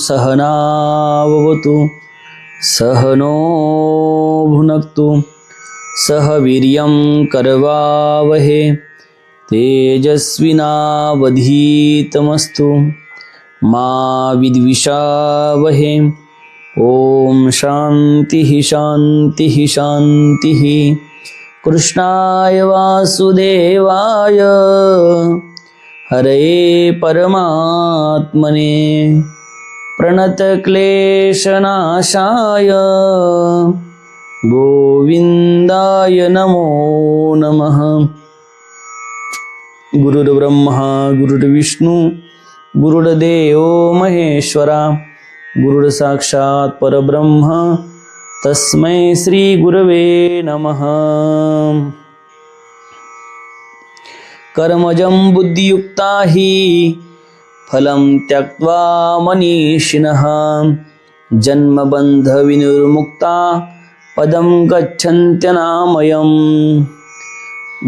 सहनाववतु सहनो भुनक्तु सह वीर्यं करवावहे तेजस्विनावधीतमस्तु मा विद्विषावहे। ओम शांतिः शांतिः शांतिः। कृष्णाय वासुदेवाय हरे परमात्मने प्रणतक्लेशनाशाय गोविंदाय नमो नमः। गुरुर्ब्रह्मा गुरुर्विष्णू गुरुर्देव महेश्वरा गुरुर्साक्षात् परब्रह्म तस्मै श्री गुरवे नमः। कर्मजं बुद्धियुक्ता हि फलं त्यक्त्वा मनीषिणः जन्मबंधविनिर्मुक्ता पदं गच्छन्त्यनामयम्।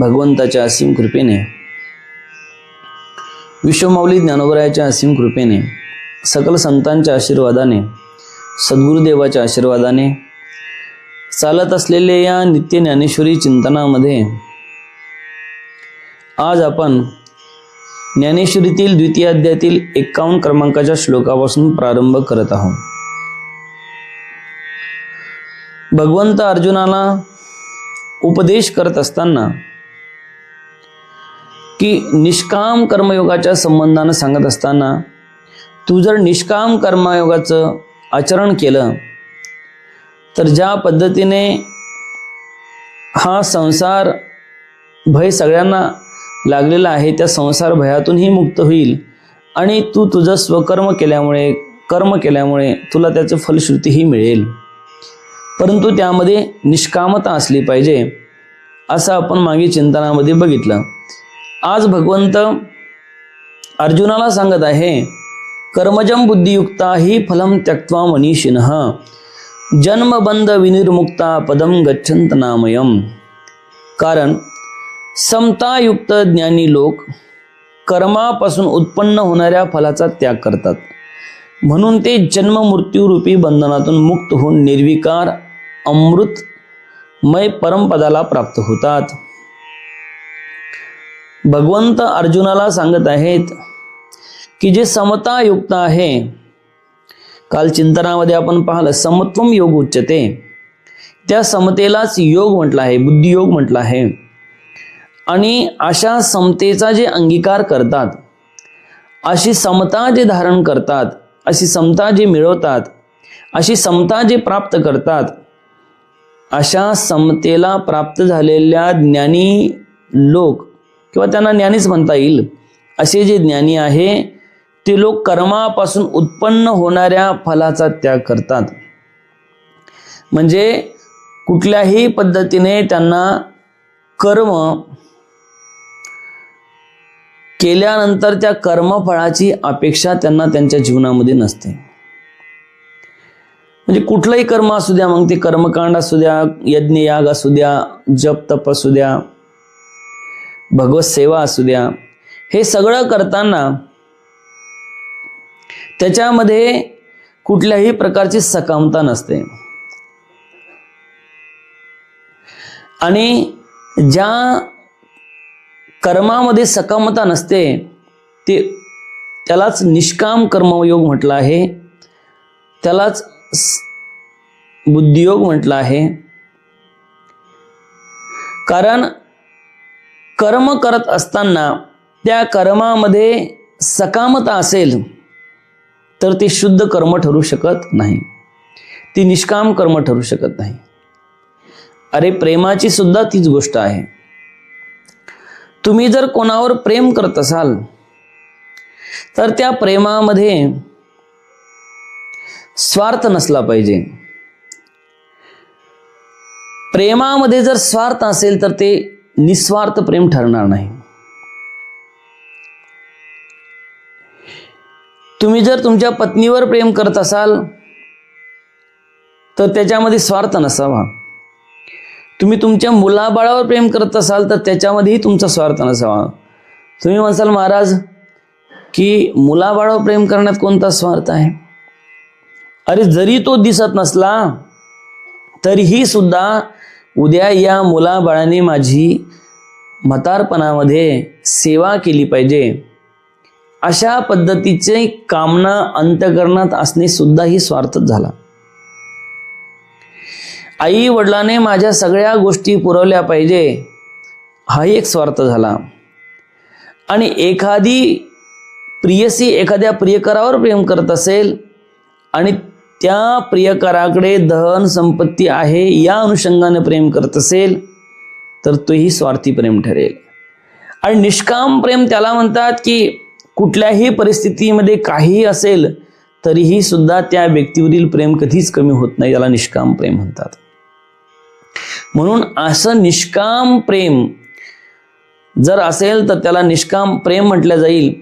भगवंताच्या असीम कृपेने, विश्वमौली ज्ञानोबरायाच्या असीम कृपेने, सकल संतांच्या आशीर्वादाने, सद्गुरुदेवाच्या आशीर्वादाने चालत असलेल्या या नित्य ज्ञानेश्वरी चिंतनामध्ये आज आपण ज्ञानेश्वरीतील द्वितीय अध्यायातील 51 क्रमांकाच्या श्लोकापासून प्रारंभ करत आहोत। भगवंत अर्जुनाला उपदेश करत असताना की निष्काम कर्मयोगाच्या संबंधाने सांगत असताना, तू जर निष्काम कर्मयोगाचं आचरण केलं तर ज्या पद्धतीने हा संसार भय सगळ्यांना लागलेला आहे त्या संसार भयातूनही मुक्त होईल आणि तू तुझं स्वकर्म केल्यामुळे कर्म केल्यामुळे तुला त्याचं फलश्रुतीही मिळेल, परंतु त्यामध्ये निष्कामता असली पाहिजे असं आपण मागे चिंतनामध्ये बघितलं। आज भगवंत अर्जुनाला सांगत आहे, कर्मजं बुद्धियुक्ता हि फलं त्यक्त्वा मनीषिणः जन्मबंध विनिर्मुक्ता पदं गच्छन्त नामयम्। कारण समतायुक्त ज्ञानी लोक कर्मापासून उत्पन्न होणाऱ्या फलाचा त्याग करतात, म्हणून ते जन्म मृत्यू रूपी बंधनातून मुक्त होऊन निर्विकार अमृतमय परमपदाला प्राप्त होतात। भगवंत अर्जुनाला सांगत आहेत की जे समतायुक्त आहे, काल चिंतनामध्ये आपण पाहिलं समत्वम योग उच्चते, त्या समतेलाच योग म्हटलं आहे, बुद्धियोग म्हटलं आहे। आणि अशा समतेचा जे अंगीकार करतात, अशी समता जे धारण करतात, अशी समता जे मिळवतात, अशी समता जे प्राप्त करतात, अशा समतेला प्राप्त झालेल्या ज्ञानी लोक किंवा त्यांना ज्ञानीच म्हणता येईल, असे जे ज्ञानी आहे ते लोक कर्मापासून उत्पन्न होणाऱ्या फलाचा त्याग करतात। म्हणजे कुठल्याही पद्धतीने त्यांना कर्म केल्यानंतर त्या कर्मफळाची अपेक्षा त्यांना त्यांच्या जीवनामध्ये नसते। म्हणजे कुठलंही कर्म असू द्या, मग ते कर्मकांड असू द्या, यज्ञ याग असू द्या, जप तप असू द्या, भगवत सेवा असू द्या, हे सगळं करताना त्याच्यामध्ये कुठल्याही प्रकारची सकामता नसते। आणि ज्या कर्मामध्ये सकामता नसते त्यालाच निष्काम कर्मयोग म्हटलं आहे, त्यालाच बुद्धियोग म्हटलं आहे। कारण कर्म करत असताना त्या कर्मामध्ये सकामता असेल तर ते शुद्ध कर्म ठरू शकत नाही, ती निष्काम कर्म ठरू शकत नाही। अरे प्रेमाची सुद्धा तीच गोष्ट आहे। तुम्ही जर कोणावर प्रेम करत असाल तर त्या प्रेमामध्ये स्वार्थ नसला पाहिजे। प्रेमामध्ये जर स्वार्थ असेल तर ते निस्वार्थ प्रेम ठरणार नाही। तुम्ही जर तुमच्या पत्नीवर प्रेम करत असाल तर त्याच्यामध्ये स्वार्थ नसावा। तुम्ही तुमच्या मुलाबाळावर प्रेम करत असाल तर त्याच्यामध्येही तुमचा स्वार्थ नसावा। तुम्ही म्हणसाल महाराज की मुलाबाळावर प्रेम करण्यात कोणता स्वार्थ आहे? अरे जरी तो दिसत नसला तरीही सुद्धा उद्या या मुलाबाळाने माझी म्हातारपणामध्ये सेवा केली पाहिजे, अशा पद्धतीची कामना अंतःकरणात असणे सुद्धा ही स्वार्थच झाला. आई वडिलाने माझ्या सगळ्या गोष्टी पुरवल्या पाहिजे, हाही एक स्वार्थ झाला. आणि एखादी प्रियसी एखाद्या प्रियकरावर प्रेम करत असेल आणि त्या प्रियकराकडे धन संपत्ती आहे या अनुषंगाने प्रेम करत असेल तर तोही स्वार्थी प्रेम ठरेल. आणि निष्काम प्रेम त्याला म्हणतात की कुठल्याही परिस्थितीमध्ये काहीही असेल तरीही सुद्धा त्या व्यक्तीवरील प्रेम कधीच कमी होत नाही, याला निष्काम प्रेम म्हणतात. म्हणून असं निष्काम प्रेम जर असेल तर त्याला निष्काम प्रेम म्हटलं जाईल.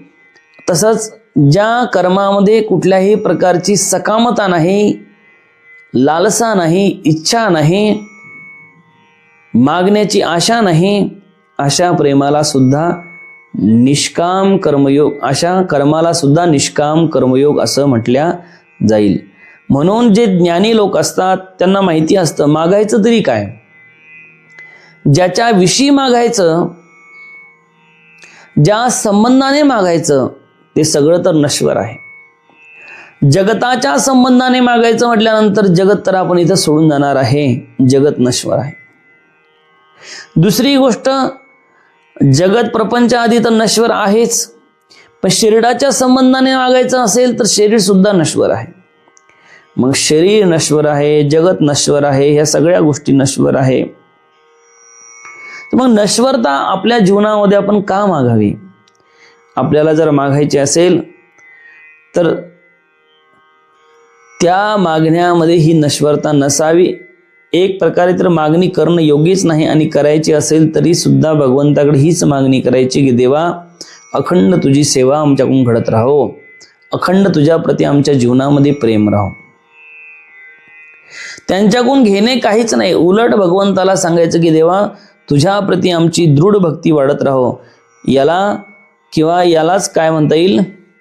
तसंच ज्या कर्मामध्ये कुठल्याही प्रकारची सकामता नाही, लालसा नाही, इच्छा नाही, मागण्याची आशा नाही, अशा प्रेमाला सुद्धा निष्काम कर्मयोग, अशा कर्माला सुद्धा निष्काम कर्मयोग असं म्हटल्या जाईल. म्हणून जे ज्ञानी लोक असतात त्यांना माहिती असतं मागायचं तरी काय, ज्याच्या विषयी मागायचं, ज्या संबंधाने मागायचं ते सगळं तर नश्वर आहे. जगताच्या संबंधाने मागायचं म्हटल्यानंतर जगत तर आपण इथं सोडून जाणार आहे, जगत नश्वर आहे. दुसरी गोष्ट, जगत प्रपंच आधी तर नश्वर आहेच, पण शरीराच्या संबंधाने मागायचं असेल तर शरीर सुद्धा नश्वर आहे. मग शरीर नश्वर आहे, जगत नश्वर आहे, ह्या सगळ्या गोष्टी नश्वर आहे. मग नश्वरता आपल्या जीवनामध्ये आपण का मागावी? आपल्याला जर मागायची असेल तर त्या मागण्यामध्ये ही नश्वरता नसावी. एक प्रकारे तर मागणी करणं योग्यच नाही, आणि करायची असेल तरी सुद्धा भगवंताकडे हीच मागणी करायची की देवा, अखंड तुझी सेवा आमच्याकडून घडत राहो, अखंड तुझ्या प्रती आमच्या जीवनामध्ये प्रेम राहो. त्यांच्याकडून घेणे काहीच नाही, उलट भगवंताला सांगायचं की देवा, तुझ्या प्रती आमची दृढ भक्ती वाढत राहो. यालाच काय म्हणता येईल,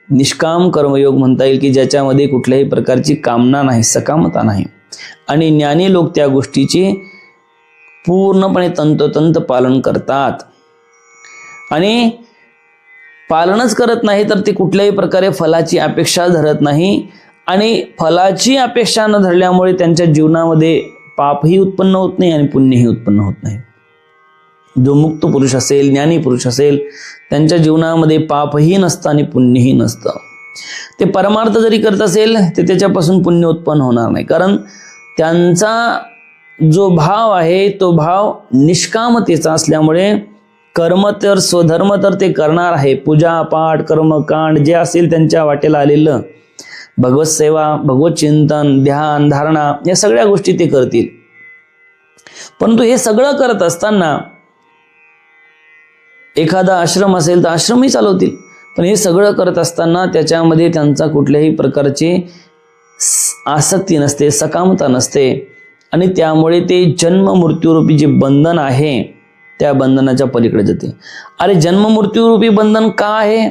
निष्काम कर्मयोग म्हणता येईल, की ज्याच्यामध्ये कुठल्याही प्रकारची कामना नाही, सकामता नाही. आणि ज्ञानी लोक त्या गोष्टीचे पूर्णपणे तंतोतंत पालन करतात. आणि पालनच करत नाही तर ते कुठल्याही प्रकारे फलाची अपेक्षा धरत नाही, आणि फलाची अपेक्षा न धरल्यामुळे त्यांच्या जीवनामध्ये पापही उत्पन्न होत नाही आणि पुण्यही उत्पन्न होत नाही. जो मुक्त पुरुष असेल, ज्ञानी पुरुष असेल, त्यांच्या जीवनामध्ये पापही नसतं आणि पुण्यही नसतं. ते परमार्थ जरी करत असेल तर त्याच्यापासून पुण्य उत्पन्न होणार नाही, कारण त्यांचा जो भाव आहे तो भाव निष्कामतेचा असल्यामुळे कर्म तर स्वधर्म तर ते करणार आहे. पूजा पाठ कर्मकांड जे असेल त्यांच्या वाटेला आलेलं, भगवत सेवा, भगवत चिंतन, ध्यान, धारणा, या सगळ्या गोष्टी ते करतील. परंतु हे सगळं करत असताना एखादा आश्रम असेल तर आश्रमही चालवतील, पण हे सगळं करत असताना त्याच्यामध्ये त्यांचा कुठल्याही प्रकारची आसक्ती नसते, सकामता नसते, आणि त्यामुळे ते जन्म मृत्यूरूपी जे बंधन आहे त्या बंधनाच्या पलीकडे जाते. अरे जन्म मृत्यूरूपी बंधन का आहे?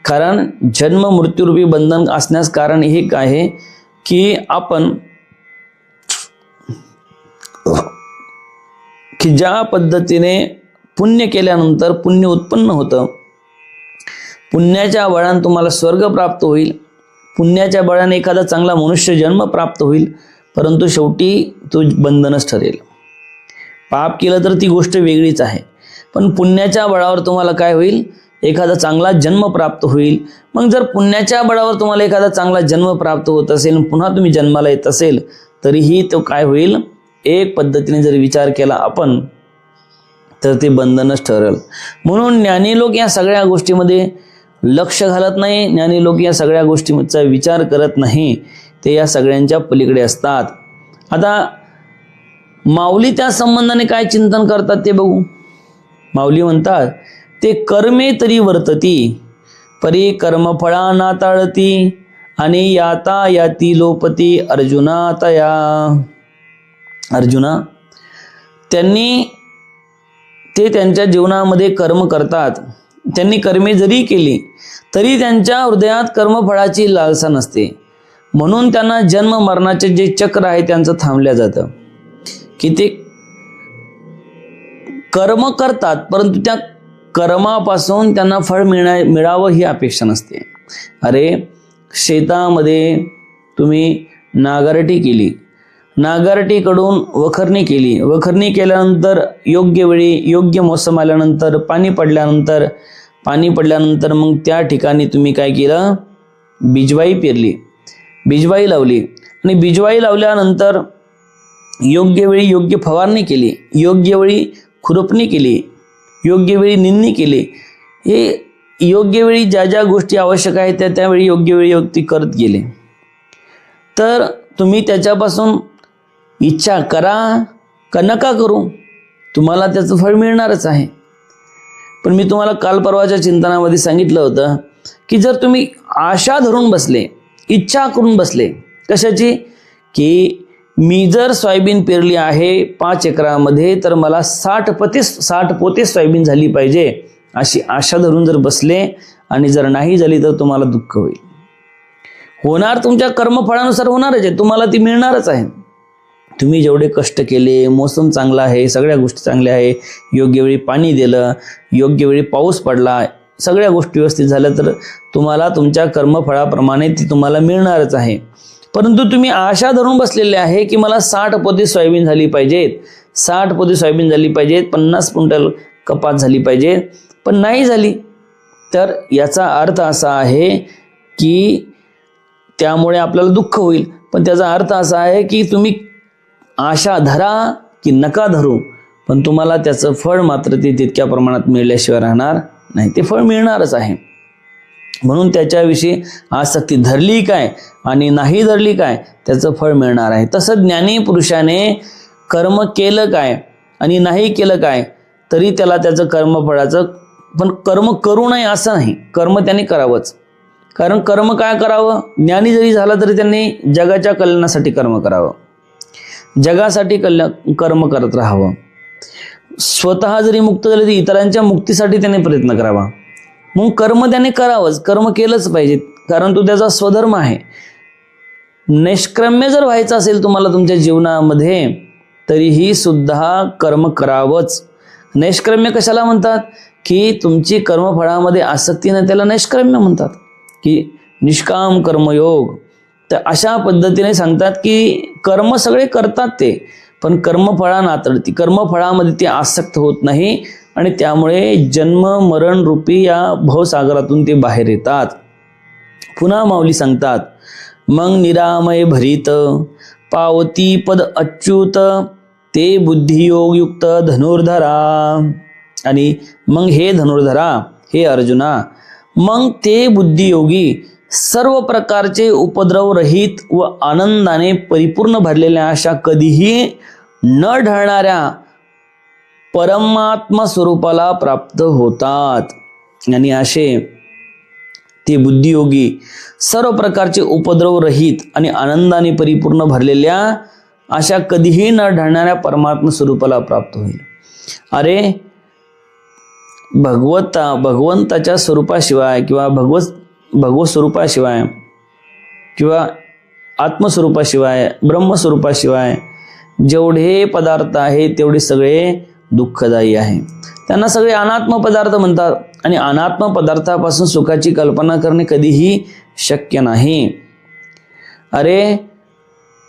कारण जन्म मृत्यूरूपी बंधन असण्यास कारण हे काय आहे की आपण ज्या पद्धतीने पुण्य केल्यानंतर पुण्य उत्पन्न होतं, पुण्याच्या बळाने तुम्हाला स्वर्ग प्राप्त होईल, पुण्याच्या बळाने एखादा चांगला मनुष्य जन्म प्राप्त होईल, परंतु शेवटी तो बंधनच ठरेल. पाप केलं तर ती गोष्ट वेगळीच आहे, पण पुण्याच्या बळावर तुम्हाला काय होईल, एखादा चांगला जन्म प्राप्त होईल. मग जर पुण्याच्या बळावर तुम्हाला एखादा चांगला जन्म प्राप्त होत असेल, पुन्हा तुम्ही जन्माला येत असेल, तरीही तो काय होईल, एक पद्धतीने जर विचार केला आपण तर ते बंधनच ठरेल. म्हणून ज्ञानी लोक या सगळ्या गोष्टीमध्ये लक्ष घालत नाही, ज्ञानी लोक या सगळ्या गोष्टींचा विचार करत नाही, ते या सगळ्यांच्या पलीकडे असतात. आता माऊली त्या संबंधाने काय चिंतन करतात ते बघू. माऊली म्हणतात, ते कर्मे तरी वर्तती, परी कर्मफळा नाताळती, आणि याता याती लोपती अर्जुना तया. अर्जुना, ते त्यांच्या जीवनामध्ये कर्म करतात, त्यांनी कर्मे जरी केली तरी त्यांच्या हृदयात कर्मफळाची लालसा नसते. म्हणून त्यांना जन्म मरणाचे जे चक्र आहे त्यांचं थांबल्या जातं, की ते कर्म करतात परंतु त्या कर्मापासून त्यांना फळ मिळावं ही अपेक्षा नसते. अरे शेतामध्ये तुम्ही नांगरटी केली, नांगरटीकडून वखरणी केली, वखरणी केल्यानंतर योग्य वेळी योग्य मोसम आल्यानंतर पाणी पडल्यानंतर मग त्या ठिकाणी तुम्ही काय केलं, बिजवाई पेरली, बिजवाई लावली आणि बिजवाई लावल्यानंतर योग्य वेळी योग्य फवारणी केली, योग्य वेळी खुरपणी केली, योग्य वेळी निंदणी केली. हे योग्य वेळी ज्या ज्या गोष्टी आवश्यक आहेत त्या त्यावेळी योग्य वेळी ती करत गेले तर तुम्ही त्याच्यापासून इच्छा करा का नका करू, तुम्हाला त्याचं फळ मिळणारच आहे. पण मी तुम्हाला काल परवाच्या चिंतनामध्ये सांगितलं होतं की जर तुम्ही आशा धरून बसले, इच्छा करून बसले कशाची, की मी जर सोयाबीन पेरली आहे 5 एकरामध्ये तर मला 60 पोते सोयाबीन झाली पाहिजे अशी आशा धरून जर बसले आणि जर नाही झाली तर तुम्हाला दुःख होईल. होणार तुमच्या कर्मफळानुसार होणारच आहे, तुम्हाला ती मिळणारच आहे. तुम्ही जेवढे कष्ट केले, मोसम चांगला आहे, सगळ्या गोष्टी चांगल्या आहे, योग्य वेळी पाणी दिलं, योग्य वेळी पाऊस पडला, सगळ्या गोष्टी व्यवस्थित झाल्या तर तुम्हाला तुमच्या कर्मफळाप्रमाणे ती तुम्हाला मिळणारच आहे. परंतु तुम्ही आशा धरून बसलेले आहे की मला 60 पोते सोयाबीन झाली पाहिजेत, 60 पोते सोयाबीन झाली पाहिजेत, 50 क्विंटल कपात झाली पाहिजे, पण नाही झाली तर याचा अर्थ असा आहे की त्यामुळे आपल्याला दुःख होईल. पण त्याचा अर्थ असा आहे की तुम्ही आशा धरा की नका धरू, पण तुम्हाला त्याचं फळ मात्र ते तितक्या प्रमाणात मिळल्याशिवाय राहणार नाही, ते फळ मिळणारच आहे. म्हणून त्याच्याविषयी आसक्ती धरली काय आणि नाही धरली काय त्याचं फळ मिळणार आहे. तसं ज्ञानी पुरुषाने कर्म केलं काय आणि नाही केलं काय तरी त्याला त्याचं कर्मफळाचं, पण कर्म करू नये असं नाही, कर्म त्याने करावंच. कारण कर्म काय करावं, ज्ञानी जरी झाला तरी त्यांनी जगाच्या कल्याणासाठी कर्म करावं, जगासाठी कर्म करत राहावं. स्वतः जरी मुक्त झाले तरी इतरांच्या मुक्तीसाठी त्याने प्रयत्न करावा. मग कर्म त्याने करावंच, कर्म केलंच पाहिजे, कारण तो त्याचा स्वधर्म आहे. निष्क्रम्य जर व्हायचं असेल तुम्हाला तुमच्या जीवनामध्ये तरीही सुद्धा कर्म करावंच. नैष्क्रम्य कशाला म्हणतात, की तुमची कर्मफळामध्ये आसक्ती नाही त्याला नैष्क्रम्य म्हणतात, की निष्काम कर्मयोग. तर अशा पद्धतीने सांगतात की कर्म सगळे करतात ते, पण कर्मफळा नातडती, कर्मफळामध्ये ते आसक्त होत नाही आणि त्यामुळे जन्म मरण रूपी या भवसागरातून ते बाहेर येतात. पुन्हा माऊली सांगतात, मग निरामय भरित पावती पद अच्युत ते बुद्धियोग युक्त धनुर्धरा. आणि मग हे धनुर्धरा, हे अर्जुना, मग ते बुद्धियोगी सर्व प्रकारचे उपद्रव रहित व आनंदाने परिपूर्ण भरलेल्या अशा कधीही न ढळणाऱ्या परमात्मा स्वरूपाला प्राप्त होतात. आणि असे ते बुद्धियोगी सर्व प्रकारचे उपद्रव रहित आणि आनंदाने परिपूर्ण भरलेल्या अशा कधीही न ढळणाऱ्या परमात्मा स्वरूपाला प्राप्त होईल. अरे भगवंताच्या स्वरूपाशिवाय किंवा भगवत स्वरूपाशिवाय किंवा आत्मस्वरूपाशिवाय ब्रह्मस्वरूपाशिवाय जेवढे पदार्थ आहेत तेवढे सगळे दुःखदायी आहे. त्यांना सगळे अनात्म पदार्थ म्हणतात आणि अनात्म पदार्थापासून सुखाची कल्पना करणे कधीही शक्य नाही. अरे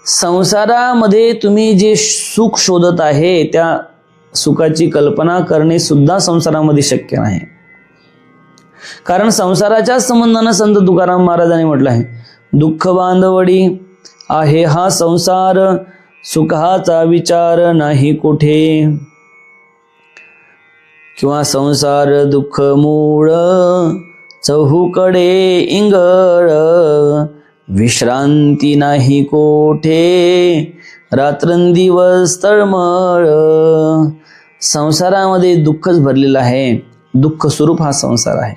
संसारामध्ये तुम्ही जे सुख शोधत आहे त्या सुखाची कल्पना करणे सुद्धा संसारामध्ये शक्य नाही. कारण संसाराच्या संबंधानं संत तुकाराम महाराजांनी म्हटलं आहे, दुःख बांधवडी आहे हा संसार, सुखाचा विचार नाही कुठे. किंवा संसार दुःख मूळ चहूकडे इंगळ, विश्रांती नाही कोठे रात्रंदिवस तळमळ. संसारामध्ये दुःखच भरलेलं आहे, दुःख स्वरूप हा संसार आहे.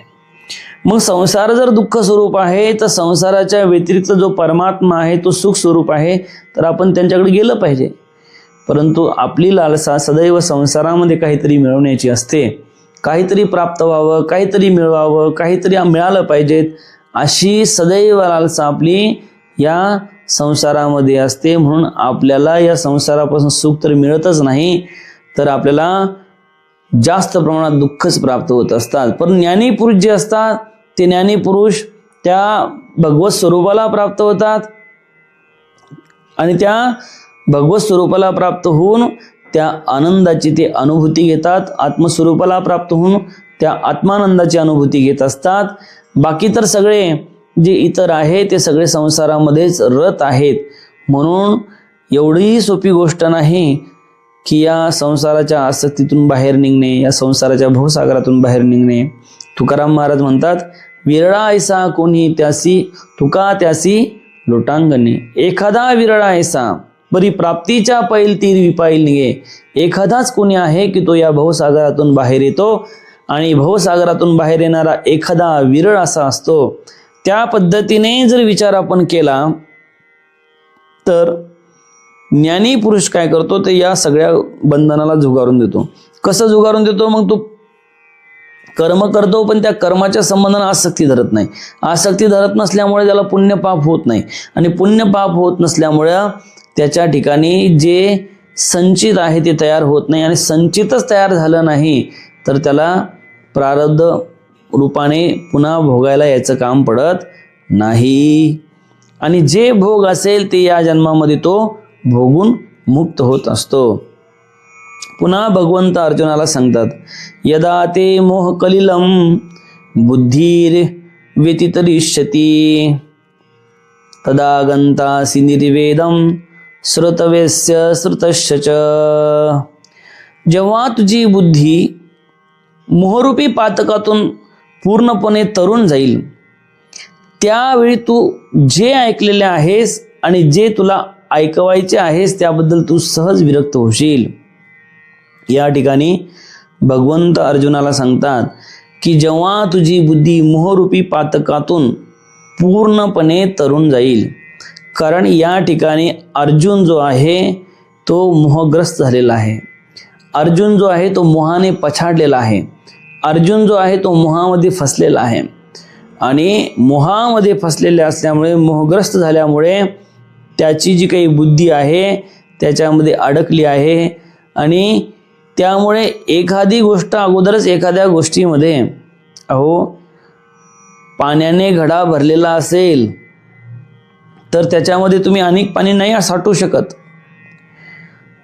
मग संसार जर दुःख स्वरूप आहे तर संसाराच्या व्यतिरिक्त जो परमात्मा आहे तो सुख स्वरूप आहे, तर आपण त्यांच्याकडे गेलं पाहिजे. परंतु आपली लालसा सदैव संसारामध्ये काहीतरी मिळवण्याची असते, काहीतरी प्राप्त व्हावं, काहीतरी मिळवावं, काहीतरी मिळालं पाहिजेत, अशी सदैव लालसा आपली या संसारामध्ये असते, म्हणून आपल्याला या संसारापासून सुख तर मिळतच नाही, तर आपल्याला जास्त प्रमाणात दुःखच प्राप्त होत असतात. पण ज्ञानी पुरुष जे असतात ते ज्ञानी पुरुष त्या भगवत स्वरूपाला प्राप्त होतात आणि त्या भगवत स्वरूपाला प्राप्त होऊन त्या आनंदाची ते अनुभूती घेतात. आत्मस्वरूपाला प्राप्त होऊन त्या आत्मानंदाची अनुभूती घेत असतात. बाकी तर सगळे जे इतर आहे ते सगळे संसारामध्येच रत आहेत. म्हणून एवढीही सोपी गोष्ट नाही की या संसाराच्या आसक्तीतून बाहेर निघणे, या संसाराच्या भवसागरातून बाहेर निघणे. तुकाराम महाराज म्हणतात, विरळा ऐसा कोणी त्यासी तुका त्यासी लोटांगणे. एखादा विरळा ऐसा बरी प्राप्तीच्या पैल तीर विपाईल निघे. एखादाच कोणी आहे की तो या भवसागरातून बाहेर येतो आणि भवसागरातून बाहेर येणारा एखादा विरळ असा असतो. त्या पद्धतीने जर विचार आपण केला तर ज्ञानी पुरुष काय करतो, ते या सगळ्या बंधनाला झुगारून देतो. कसं झुगारून देतो? मग तो कर्म करतो, पण त्या कर्माच्या संबंधाने आसक्ती धरत नाही. आसक्ती धरत नसल्यामुळे त्याला पुण्य पाप होत नाही, आणि पुण्य पाप होत नसल्यामुळे त्याच्या ठिकाणी जे संचित आहे ते तयार होत नाही, आणि संचितच तयार झालं नाही तर त्याला प्रारब्ध रूपाने पुन्हा भोगायला याचं काम पडत नाही. आणि जे भोग असेल ते या जन्मामध्ये तो भोगून मुक्त होत असतो. पुन्हा भगवंत अर्जुनाला सांगतात, यदा ते मोह कलिलम बुद्धीर व्यतितरिष्यति तदा गंतासि निर्वेदम श्रुतवेस्य श्रुतश्च. जेव्हा तुझी बुद्धी मोहरूपी पातकातून पूर्णपणे तरून जाईल, त्यावेळी तू जे ऐकलेले आहेस आणि जे तुला ऐकवायचे आहेस त्याबद्दल तू सहज विरक्त होशील. या ठिकाणी भगवंत अर्जुनाला सांगतात की जेव्हा तुझी बुद्धी मोहरूपी पातकातून पूर्णपणे तरून जाईल, कारण या ठिकाणी अर्जुन जो आहे तो मोहग्रस्त झालेला आहे. अर्जुन जो आहे तो मोहाने पछाडलेला आहे. अर्जुन जो आहे तो मोहामध्ये फसलेला आहे, आणि मोहामध्ये फसलेले असल्यामुळे, मोहग्रस्त झाल्यामुळे त्याची जी काही बुद्धी आहे त्याच्यामध्ये अडकली आहे. आणि त्यामुळे एखादी गोष्ट अगोदरच एखाद्या गोष्टीमध्ये, पाण्याने घडा भरलेला असेल तर त्याच्यामध्ये तुम्ही अनेक पाणी नाही साठवू शकत.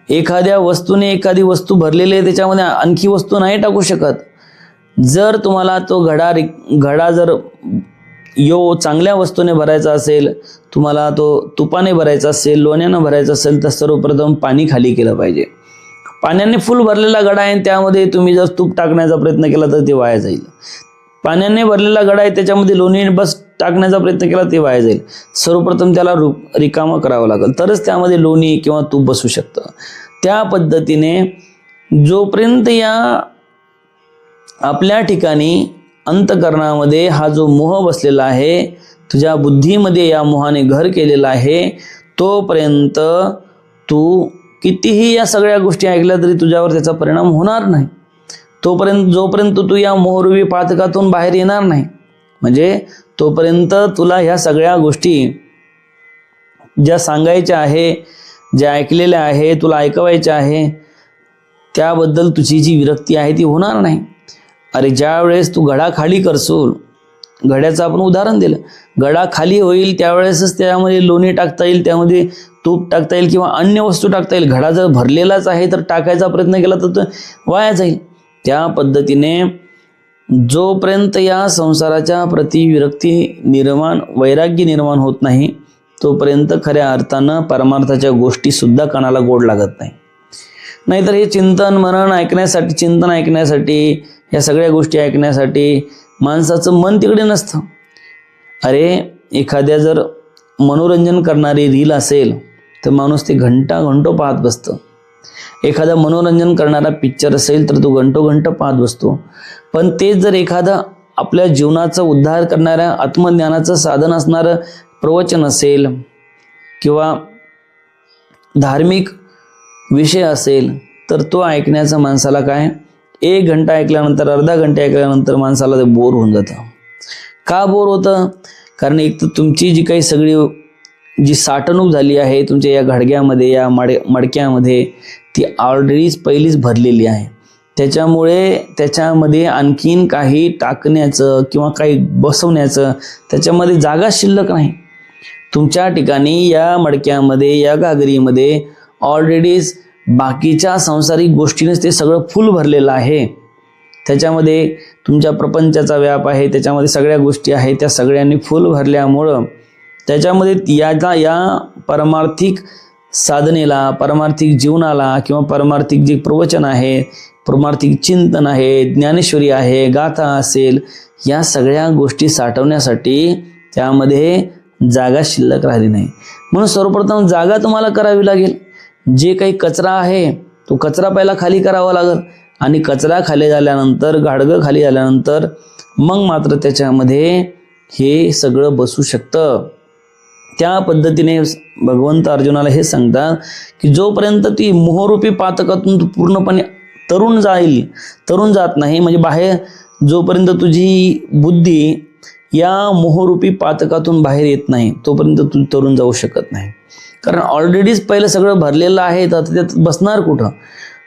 एखाद्या वस्तूने एखादी वस्तू भरलेली आहे त्याच्यामध्ये आणखी वस्तू नाही टाकू शकत. जर तुम्हाला तो घडा जर चांगल्या वस्तूने भरायचा असेल, तुम्हाला तो तुपाने भरायचा असेल, लोण्यानं भरायचा असेल, तर सर्वप्रथम पाणी खाली केलं पाहिजे. पाण्याने फुल भरलेला घडा आहे, त्यामध्ये तुम्ही जर तूप टाकण्याचा प्रयत्न केला तर ते वाया जाईल. पाण्याने भरलेला घडा आहे, त्याच्यामध्ये लोणी बस टाकण्याचा प्रयत्न केला ते वाया जाईल. सर्वप्रथम त्याला रिकामं करावं लागेल, तरच त्यामध्ये लोणी किंवा तूप बसू शकतं. त्या पद्धतीने जोपर्यंत या आपल्या ठिकाणी अंतकरणामध्ये हा जो मोह बसलेला आहे, तुझ्या बुद्धीमध्ये या मोहाने घर केलेलं आहे, तोपर्यंत तू कितीही या सगळ्या गोष्टी ऐकल्या तरी तुझ्यावर त्याचा परिणाम होणार नाही. जोपर्यंत तू या मोहरूपी पातकातून बाहेर येणार नाही, म्हणजे तोपर्यंत तुला ह्या सगळ्या गोष्टी ज्या सांगायच्या आहे, ज्या ऐकलेल्या आहे, तुला ऐकवायच्या आहे, त्याबद्दल तुझी जी विरक्ती आहे ती होणार नाही. अरे ज्या वेळेस तू घडा खाली करशील, घड्याचं आपण उदाहरण दिलं, घडा खाली होईल त्यावेळेसच त्यामध्ये लोणी टाकता येईल, त्यामध्ये तूप टाकता येईल किंवा अन्य वस्तू टाकता येईल. घडा जर भरलेलाच आहे तर टाकायचा प्रयत्न केला तर वाया जाईल. त्या पद्धतीने जोपर्यंत या संसाराच्या प्रति विरक्ती वैराग्य निर्माण होत नाही, तोपर्यंत खऱ्या अर्थानं परमार्थाच्या गोष्टी सुद्धा कानाला गोड लागत नाही. नाहीतर हे चिंतन ऐकण्यासाठी या सगळ्या गोष्टी ऐकण्यासाठी माणसाचं मन तिकडे नसतं. अरे एखाद्या जर मनोरंजन करणारी रील असेल तर माणूस ते घंटो पाहत बसतं. एखादा मनोरंजन करणारा पिक्चर असेल तर तो घंटो पाहत बसतो. पण तेच जर एखादा आपल्या जीवनाचा उद्धार करणाऱ्या आत्मज्ञानाचं साधन असणारं प्रवचन असेल किंवा धार्मिक विषय असेल तर तो ऐकण्याचा माणसाला काय, 1 घंटा ऐकल्यानंतर, अर्धा घंटा ऐकल्यानंतर माणसाला ते बोर होऊन जातं. का बोर होतं? कारण एक तर तुमची जी काही सगळी जी साठवणूक झाली आहे तुमच्या या घडग्यामध्ये, या मडक्यामध्ये, ती ऑलरेडीच पहिलीच भरलेली आहे. त्याच्यामुळे त्याच्यामध्ये आणखीन काही टाकण्याचं किंवा काही बसवण्याचं त्याच्यामध्ये जागा शिल्लक नाही. तुमच्या ठिकाणी या मडक्यामध्ये, या घागरीमध्ये ऑलरेडीच बाकीच्या सांसारिक गोष्टीनेच ते सगळं फुल भरलेलं आहे. त्याच्यामध्ये तुमच्या प्रपंचाचा व्याप आहे, त्याच्यामध्ये सगळ्या गोष्टी आहेत, त्या सगळ्यांनी फुल भरल्यामुळं त्याच्यामध्ये या परमार्थिक साधनेला, परमार्थिक जीवनाला किंवा परमार्थिक जे प्रवचन आहे, परमार्थिक चिंतन आहे, ज्ञानेश्वरी आहे, गाथा असेल, या सगळ्या गोष्टी साठवण्यासाठी त्यामध्ये जागा शिल्लक राहिली नाही. म्हणून सर्वप्रथम जागा तुम्हाला करावी लागेल. जे काही कचरा आहे तो कचरा पहिला खाली करावा लागेल आणि कचरा खाली झाल्यानंतर, घाडगं खाली झाल्यानंतर मग मात्र त्याच्यामध्ये हे सगळं बसू शकतं. त्या पद्धतीने भगवंत अर्जुनाला हे सांगतात की जोपर्यंत ती मोहरूपी पातकातून तू पूर्णपणे तरुण जात नाही, म्हणजे बाहेर जोपर्यंत तुझी बुद्धी या मोहरूपी पातकातून बाहेर येत नाही तोपर्यंत तू तरुण जाऊ शकत नाही. कारण ऑलरेडीच पहिलं सगळं भरलेलं आहे, तर त्यात बसणार कुठं.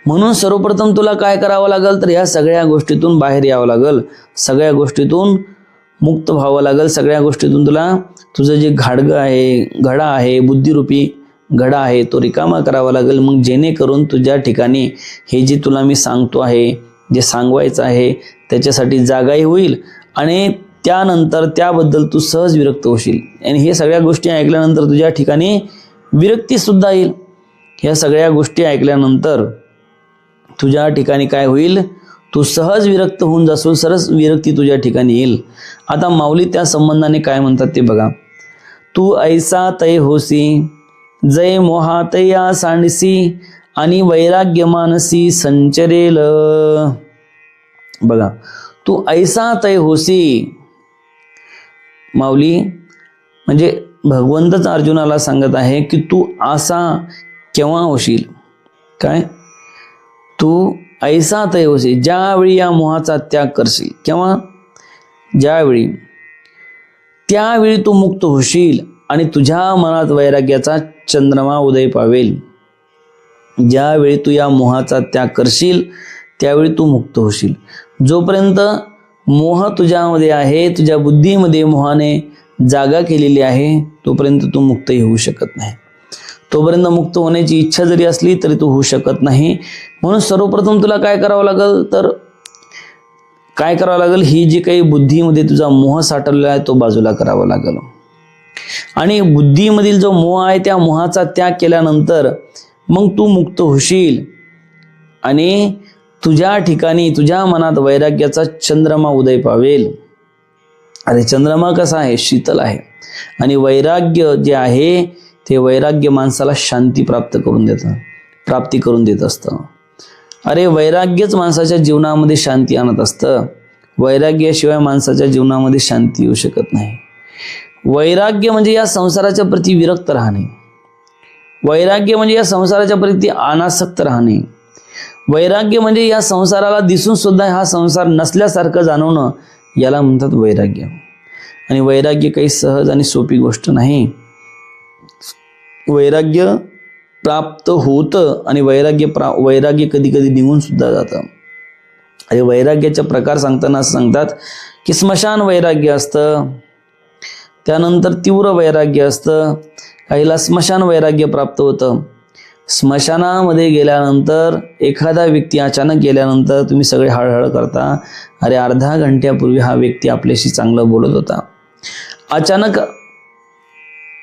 म्हणून सर्वप्रथम तुला काय करावं लागेल, तर ह्या सगळ्या गोष्टीतून बाहेर यावं लागेल, सगळ्या गोष्टीतून मुक्त व्हावं लागेल. सगळ्या गोष्टीतून तुला तुझं जे घाडगं आहे, घडा आहे, बुद्धिरूपी घडा आहे, तो रिकामा करावा लागेल. मग जेणेकरून तुझ्या ठिकाणी हे जे तुला मी सांगतो आहे, जे सांगवायचं आहे, त्याच्यासाठी जागाही होईल आणि त्यानंतर त्याबद्दल तू सहज विरक्त होशील. आणि हे सगळ्या गोष्टी ऐकल्यानंतर तुझ्या ठिकाणी विरक्तीसुद्धा येईल. ह्या सगळ्या गोष्टी ऐकल्यानंतर तुझ्या ठिकाणी काय होईल, तू सहज विरक्त होऊन जाशील, सरस विरक्ती तुझ्या ठिकाणी येईल. आता माऊली त्या संबंधाने काय म्हणतात ते बघा. तू ऐसा तय होसी, जय मोहातया सांडसी, आणि वैराग्य मानसी संचरेल. बघा, तू ऐसा तय होसी. माऊली म्हणजे भगवंतच अर्जुनाला सांगत आहे की तू असा केव्हा होशील. काय, तू ऐसा तय होशील, ज्यावेळी या मोहाचा त्याग करशील. केव्हा, ज्यावेळी, त्यावेळी तू मुक्त होशील आणि तुझ्या मनात वैराग्याचा चंद्रमा उदय पावेल. ज्यावेळी तू या मोहाचा त्याग करशील त्यावेळी तू मुक्त होशील. जोपर्यंत मोह तुझ्यामध्ये आहे, तुझ्या बुद्धीमध्ये मोहाने जागा केलेली आहे, तोपर्यंत तू मुक्तही होऊ शकत नाही. तोपर्यंत मुक्त होण्याची इच्छा जरी असली तरी तू होऊ शकत नाही. म्हणून सर्वप्रथम तुला काय करावं लागेल, तर काय करावं लागेल, ही जी काही बुद्धीमध्ये तुझा मोह साठवलेला आहे तो बाजूला करावा लागेल. आणि बुद्धीमधील जो मोह आहे त्या मोहाचा त्याग केल्यानंतर मग तू मुक्त होशील आणि तुझ्या ठिकाणी तुझ्या मनात वैराग्याचा चंद्रमा उदय पावेल. अरे चंद्रमा कसा आहे, शीतल आहे. आणि वैराग्य जे आहे ते वैराग्य माणसाला शांती प्राप्ती करून देत असतं. अरे वैराग्यच माणसाच्या जीवनामध्ये शांती आणत असतं. वैराग्याशिवाय माणसाच्या जीवनामध्ये शांती येऊ शकत नाही. वैराग्य म्हणजे या संसाराच्या प्रती विरक्त राहणे. वैराग्य म्हणजे या संसाराच्या प्रती अनासक्त राहणे. वैराग्य म्हणजे या संसाराला दिसून सुद्धा हा संसार नसल्यासारखं जाणवणं, याला म्हणतात वैराग्य. आणि वैराग्य काही सहज आणि सोपी गोष्ट नाही. वैराग्य प्राप्त होतं आणि वैराग्य कधी कधी निघून सुद्धा जातं. अरे वैराग्याचे प्रकार सांगताना असं सांगतात की स्मशान वैराग्य असतं, त्यानंतर तीव्र वैराग्य असतं, काहीला स्मशान वैराग्य प्राप्त होतं. स्मशानामध्ये गेल्यानंतर एखादा व्यक्ती अचानक गेल्यानंतर तुम्ही सगळे हळहळ करता, अरे अर्धा घंट्यापूर्वी हा व्यक्ती आपल्याशी चांगलं बोलत होता, अचानक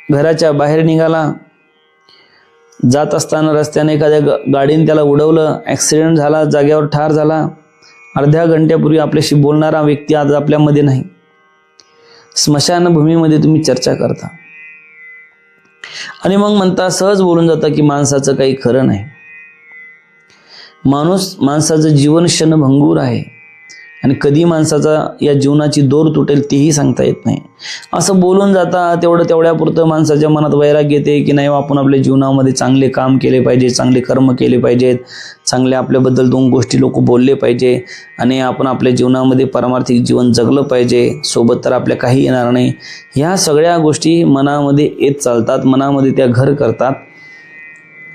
घराच्या बाहेर निघाला, जात असताना रस्त्याने एखाद्या गाडीने त्याला उडवलं, ॲक्सिडेंट झाला, जाग्यावर ठार झाला. अर्ध्या घंट्यापूर्वी आपल्याशी बोलणारा व्यक्ती आज आपल्यामध्ये नाही. स्मशानभूमीमध्ये तुम्ही चर्चा करता आणि मग म्हणता, सहज बोलून जाता की माणसाचं काही खरं नाही. माणसाचं जीवन क्षणभंगूर आहे आणि कधी माणसाचा या जीवनाची दोर तुटेल तेही सांगता येत नाही. असं बोलून जाता तेवढ्यापुरतं माणसाच्या मनात वैराग्य येते की नाही, आपण आपल्या जीवनामध्ये चांगले काम केले पाहिजे, चांगले कर्म केले पाहिजेत, चांगले आपल्याबद्दल 2 गोष्टी लोक बोलले पाहिजे आणि आपण आपल्या जीवनामध्ये पारमार्थिक जीवन जगलं पाहिजे. सोबत तर आपल्या काही येणार नाही. ह्या सगळ्या गोष्टी मनामध्ये येत चालतात, मनामध्ये त्या घर करतात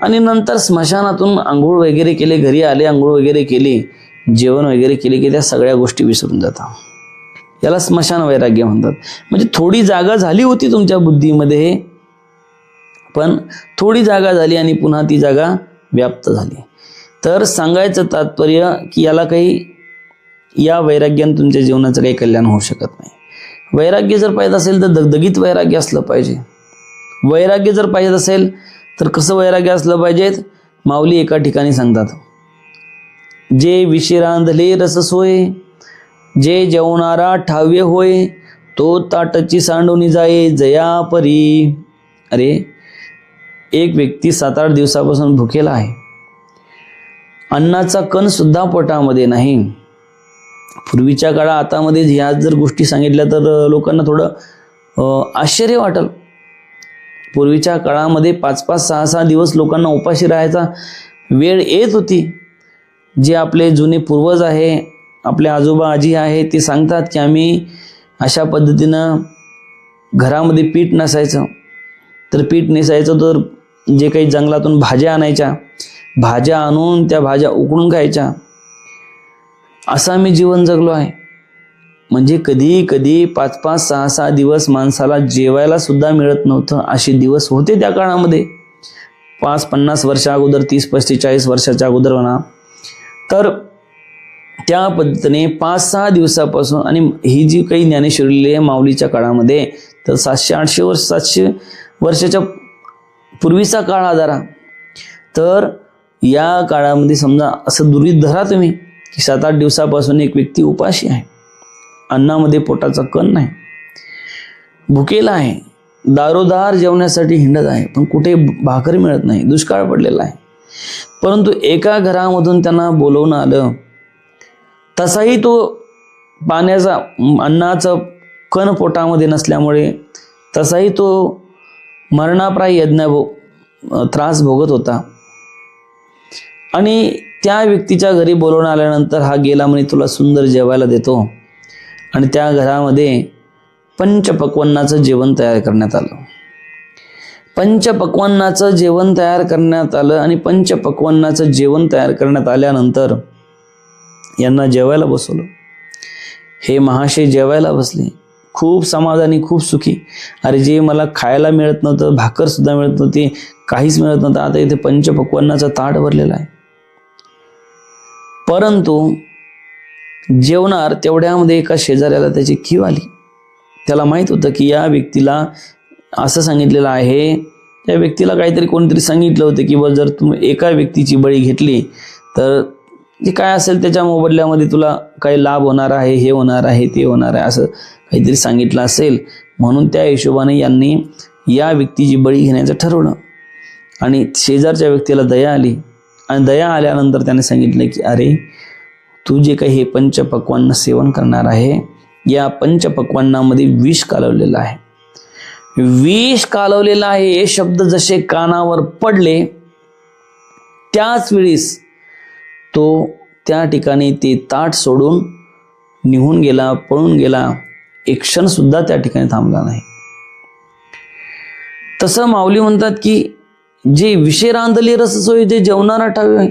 आणि नंतर स्मशानातून आंघोळ वगैरे केले, घरी आले, आंघोळ वगैरे केली, जेवण वगैरे केले की त्या सगळ्या गोष्टी विसरून जातात. याला स्मशान वैराग्य म्हणतात. म्हणजे थोडी जागा झाली होती तुमच्या बुद्धीमध्ये, पण थोडी जागा झाली आणि पुन्हा ती जागा व्याप्त झाली. तर सांगायचं तात्पर्य की याला काही, या वैराग्याने तुमच्या जीवनाचं काही कल्याण होऊ शकत नाही. वैराग्य जर पाहिजे असेल तर दगदगीत वैराग्य असलं पाहिजे. वैराग्य जर पाहिजे असेल तर कसं वैराग्य असलं पाहिजे? माऊली एका ठिकाणी सांगतात, जे विशिरांधले रस सोय, जे जेवणारा ठाव्य होय, तो ताटची सांडून जाये जया परी. अरे, एक व्यक्ती 7-8 दिवसापासून भुकेला आहे, अन्नाचा कण सुद्धा पोटामध्ये नाही. पूर्वीच्या काळात आतामध्ये ह्या जर गोष्टी सांगितल्या तर लोकांना थोडं आश्चर्य वाटेल. पूर्वीच्या काळामध्ये 5-5, 6-6 दिवस लोकांना उपाशी राहायचा वेळ येत होती. जे आपले जुने पूर्वज आहे, आपले आजोबा आजी आहे, ते सांगतात की आम्ही अशा पद्धतीनं घरामध्ये पीठ नसायचं, तर पीठ नसायचं तर जे काही जंगलातून भाज्या आणायच्या, भाज्या आणून त्या भाज्या उकडून खायच्या. असं आम्ही जीवन जगलो आहे. म्हणजे कधी कधी 5-5, 6-6 दिवस माणसाला जेवायला सुद्धा मिळत नव्हतं, असे दिवस होते त्या काळामध्ये. 50 वर्षा अगोदर, 30-35-40 वर्षाच्या अगोदर म्हणा. तर त्या पद्धतीने 5-6 दिवसापासून, आणि ही जी काही ज्ञानेश्वरी आहे माऊलीच्या काळामध्ये, तर 700-800 वर्ष, 700 वर्षाच्या पूर्वीचा काळ हा जरा. तर या काळामध्ये समजा असं दुरीत धरा तुम्ही की 7-8 दिवसापासून एक व्यक्ती उपाशी आहे, अन्नामध्ये पोटाचा कण नाही, भुकेला आहे, दारोदार जेवण्यासाठी हिंडत आहे, पण कुठे भाकर मिळत नाही, दुष्काळ पडलेला आहे. परंतु एका घरामधून त्यांना बोलवून आलं, तसाही तो पाण्याचा, अन्नाचा कण पोटामध्ये नसल्यामुळे तसाही तो मरणाप्राय त्रास भोगत होता. आणि त्या व्यक्तीच्या घरी बोलवून आल्यानंतर हा गेला म्हणे तुला सुंदर जेवायला देतो, आणि त्या घरामध्ये पंचपक्वान्नाचं जेवण तयार करण्यात आलं. पंचपक्वान्नाचं जेवण तयार करण्यात आलं आणि पंचपक्वान्नाचं जेवण तयार करण्यात आल्यानंतर यांना जेवायला बसवलं. हे महाशय जेवायला बसले, खूप समाधानी, खूप सुखी. अरे, जे मला खायला मिळत नव्हतं, भाकर सुद्धा मिळत नव्हती, काहीच मिळत नव्हतं, आता इथे पंचपक्वान्नाचं ताट भरलेलं आहे. परंतु जेवणार तेवढ्यामध्ये एका शेजाऱ्याला त्याची कीव आली. त्याला माहित होतं की या व्यक्तीला असं सांगितलेलं आहे, त्या व्यक्तीला काहीतरी कोणीतरी सांगितलं होतं की बा जर तुम्ही एका व्यक्तीची बळी घेतली तर जे काय असेल त्याच्या मोबदल्यामध्ये तुला काही लाभ होणार आहे, हे होणार आहे, ते होणार आहे, असं काहीतरी सांगितलं असेल. म्हणून त्या हिशोबाने यांनी या व्यक्तीची बळी घेण्याचं ठरवलं. आणि शेजारच्या व्यक्तीला दया आली, आणि दया आल्यानंतर त्याने सांगितलं की अरे, तू जे काही हे पंचपक्वान्न सेवन करणार आहे, या पंचपक्वान्नामध्ये विष कालवलेलं आहे. विष कालवलेलं आहे हे शब्द जसे कानावर पडले, त्याच वेळीस तो त्या ठिकाणी ते ताट सोडून निघून गेला, पळून गेला. एक क्षण सुद्धा त्या ठिकाणी थांबला नाही. तसं माऊली म्हणतात की जे विषे रांधले रससोय, जे जेवणारा ठाव आहे,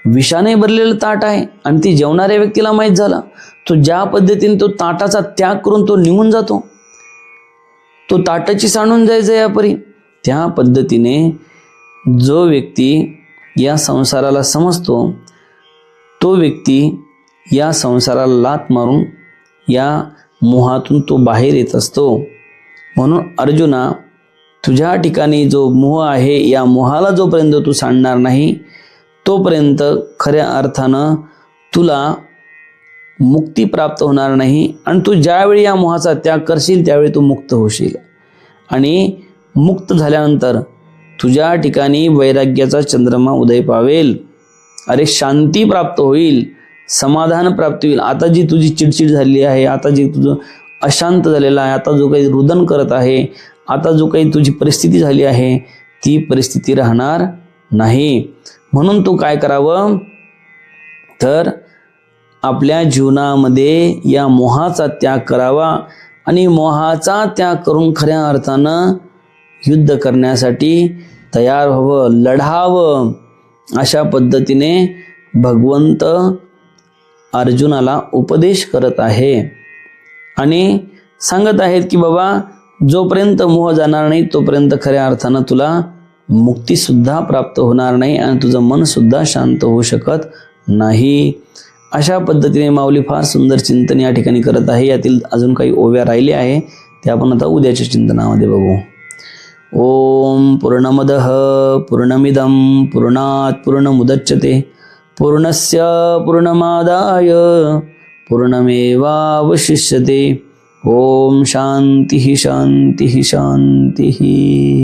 विषाने भरलेलं ताट आहे आणि ती जेवणाऱ्या व्यक्तीला माहीत झाला, तो ज्या पद्धतीने तो ताटाचा त्याग करून तो निघून जातो, तो ताटाची सांडून जायचं यापरी, त्या पद्धतीने जो व्यक्ती या संसाराला समजतो, तो व्यक्ती या संसाराला लाथ मारून या मोहातून तो बाहेर येत असतो. म्हणून अर्जुना, तुझ्या ठिकाणी जो मोह आहे, या मोहाला जोपर्यंत तू सांडणार नाही तोपर्यंत खऱ्या अर्थानं तुला मुक्ती प्राप्त होणार नाही. आणि तू ज्यावेळी या मोहाचा त्याग करशील त्यावेळी तू मुक्त होशील, आणि मुक्त झाल्यानंतर तुझ्या ठिकाणी वैराग्याचा चंद्रमा उदय पावेल. अरे, शांती प्राप्त होईल, समाधान प्राप्त होईल. आता जी तुझी चिडचिड झाली आहे, आता जे तुझं अशांत झालेलं आहे, आता जो काही रुदन करत आहे, आता जो काही तुझी परिस्थिती झाली आहे, ती परिस्थिती राहणार नाही. म्हणून तू काय करावं, तर आपल्या जीवनामध्ये या मोहाचा त्याग करावा आणि मोहाचा त्याग करून खऱ्या अर्थानं युद्ध करण्यासाठी तयार व्हावं, लढावं. अशा पद्धतीने भगवंत अर्जुनाला उपदेश करत आहे आणि सांगत आहेत की बाबा, जोपर्यंत मोह जाणार नाही तोपर्यंत खऱ्या अर्थानं तुला मुक्ती सुद्धा प्राप्त होणार नाही आणि तुझं मन सुद्धा शांत होऊ शकत नाही. अशा पद्धतीने माऊली फार सुंदर चिंतन या ठिकाणी करत आहे. यातील अजून काही ओव्या राहिले आहे ते आपण आता उद्याच्या चिंतनामध्ये बघू. ओम पूर्णमदः पूर्णमिदं पूर्णात् पूर्णमुदच्यते पूर्णस्य पूर्णमादाय पूर्णमेवावशिष्यते. ओम शांती शांती शांती.